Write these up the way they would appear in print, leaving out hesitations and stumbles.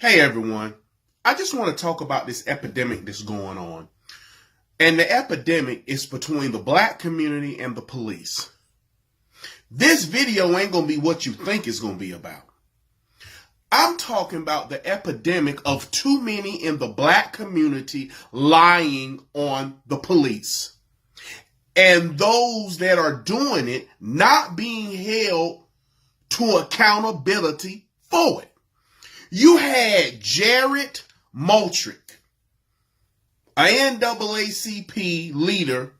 Hey everyone, I just want to talk about this epidemic that's going on. And the epidemic is between the black community and the police. This video ain't going to be what you think it's going to be about. I'm talking about the epidemic of too many in the black community lying on the police. And those that are doing it not being held to accountability for it. You had Jared Motrick, an NAACP leader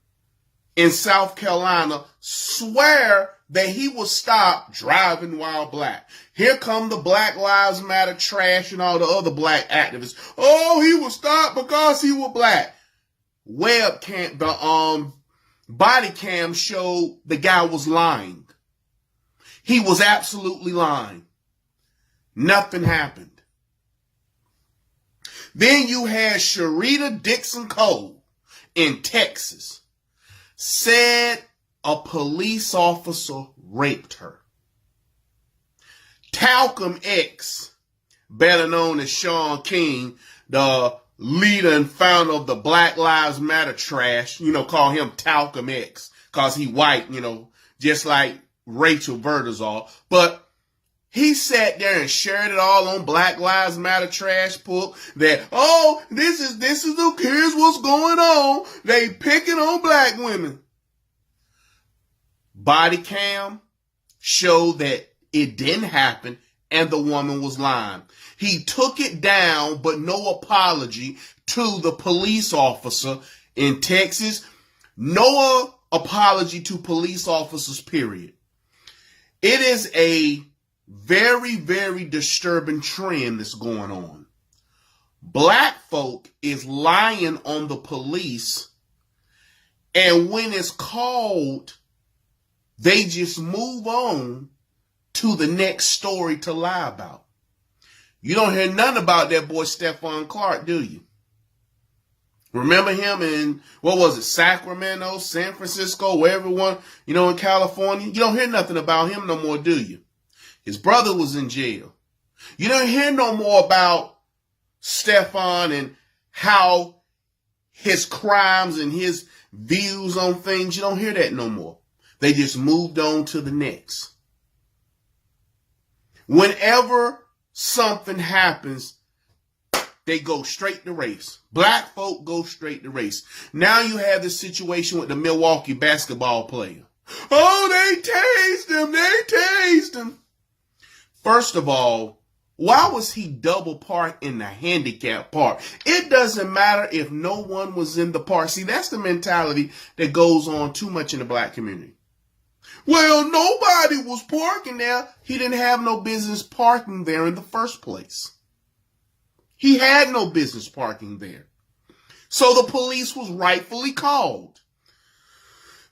in South Carolina, swear that he was stopped driving while black. Here come the Black Lives Matter trash and all the other black activists. Oh, he was stopped because he was black. Webcam, the body cam showed the guy was lying. He was absolutely lying. Nothing happened. Then you had Sharita Dixon Cole in Texas, said a police officer raped her. Talcum X, better known as Sean King, the leader and founder of the Black Lives Matter trash, call him Talcum X, cause he white, just like Rachel Verderzal. But he sat there and shared it all on Black Lives Matter trash book that, this is here's what's going on. They picking on black women. Body cam showed that it didn't happen and the woman was lying. He took it down, but no apology to the police officer in Texas. No apology to police officers, period. It is a very, very disturbing trend that's going on. Black folk is lying on the police, and when it's called, they just move on to the next story to lie about. You don't hear nothing about that boy Stephon Clark, do you? Remember him in, Sacramento, San Francisco, wherever one, in California? You don't hear nothing about him no more, do you? His brother was in jail. You don't hear no more about Stephon and how his crimes and his views on things. You don't hear that no more. They just moved on to the next. Whenever something happens, they go straight to race. Black folk go straight to race. Now you have this situation with the Milwaukee basketball player. Oh, they tased him. First of all, why was he double parked in the handicap park? It doesn't matter if no one was in the park. See, that's the mentality that goes on too much in the black community. Well, nobody was parking there. He didn't have no business parking there in the first place. He had no business parking there. So the police was rightfully called.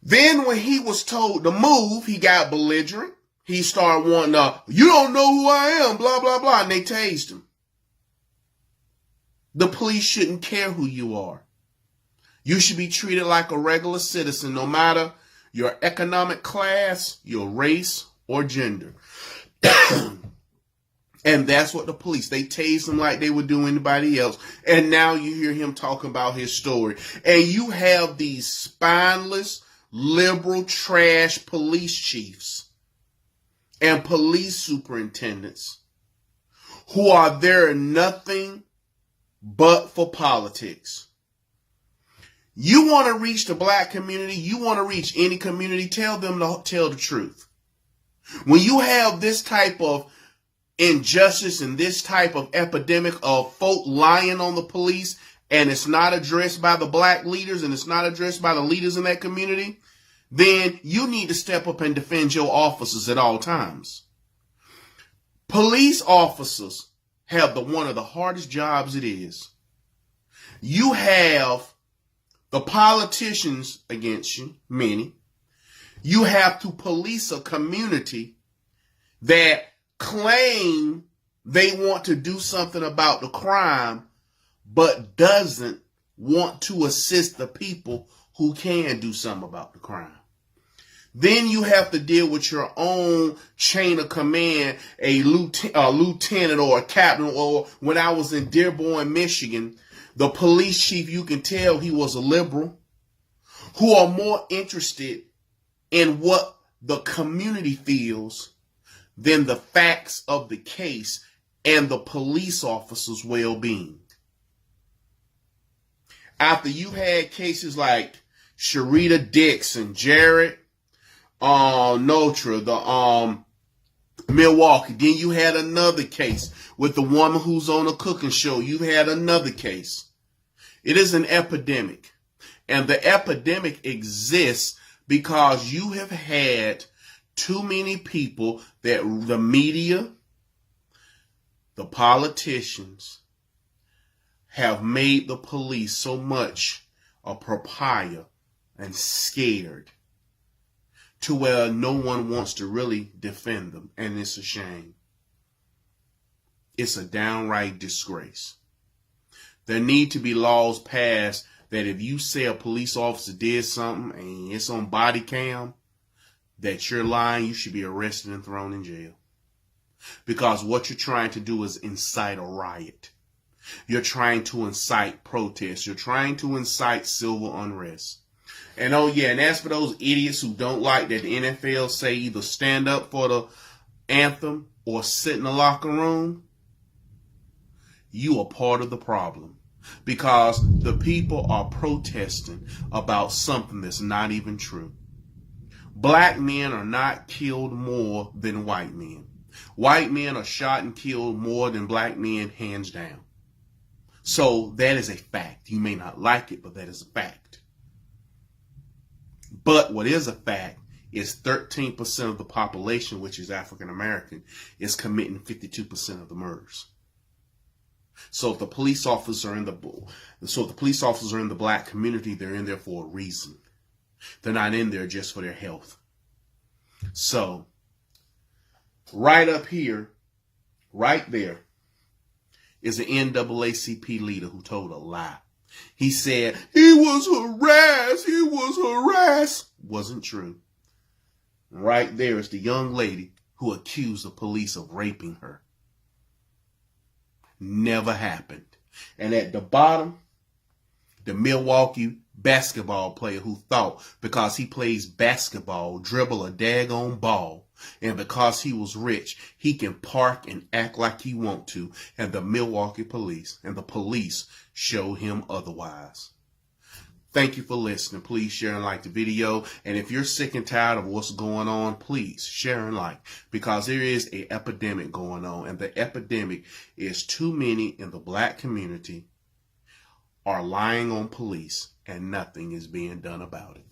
Then when he was told to move, he got belligerent. He started wanting, you don't know who I am, blah, blah, blah, and they tased him. The police shouldn't care who you are. You should be treated like a regular citizen, no matter your economic class, your race, or gender. And that's what the police, they tased him like they would do anybody else. And now you hear him talking about his story. And you have these spineless, liberal, trash police chiefs and police superintendents who are there nothing but for politics. You want to reach the black community, you want to reach any community, tell them to tell the truth. When you have this type of injustice and this type of epidemic of folk lying on the police, and it's not addressed by the black leaders and it's not addressed by the leaders in that community, then you need to step up and defend your officers at all times. Police officers have one of the hardest jobs it is. You have the politicians against you, many. You have to police a community that claim they want to do something about the crime, but doesn't want to assist the people who can do something about the crime. Then you have to deal with your own chain of command, a lieutenant or a captain. Or when I was in Dearborn, Michigan, the police chief, you can tell he was a liberal, who are more interested in what the community feels than the facts of the case and the police officer's well-being. After you had cases like Sharita Dixon, Jared Notra, the Milwaukee, then you had another case with the woman who's on a cooking show. You had another case. It is an epidemic. And the epidemic exists because you have had too many people that the media, the politicians, have made the police so much a pariah and scared to where no one wants to really defend them. And it's a shame. It's a downright disgrace. There need to be laws passed that if you say a police officer did something and it's on body cam, that you're lying, you should be arrested and thrown in jail. Because what you're trying to do is incite a riot. You're trying to incite protest. You're trying to incite civil unrest. And oh yeah, and as for those idiots who don't like that the NFL say either stand up for the anthem or sit in the locker room, you are part of the problem. Because the people are protesting about something that's not even true. Black men are not killed more than white men. White men are shot and killed more than black men, hands down. So that is a fact. You may not like it, but that is a fact. But what is a fact is 13% of the population, which is African American, is committing 52% of the murders. So if the police officers are in the black community, they're in there for a reason. They're not in there just for their health. So right up here, right there, is an NAACP leader who told a lie. He said he was harassed. Wasn't true. Right there is the young lady who accused the police of raping her. Never happened. And at the bottom, the Milwaukee basketball player who thought because he plays basketball, dribble a daggone ball, and because he was rich, he can park and act like he want to. And the Milwaukee police and the police show him otherwise. Thank you for listening. Please share and like the video. And if you're sick and tired of what's going on, please share and like. Because there is an epidemic going on. And the epidemic is too many in the black community are lying on police and nothing is being done about it.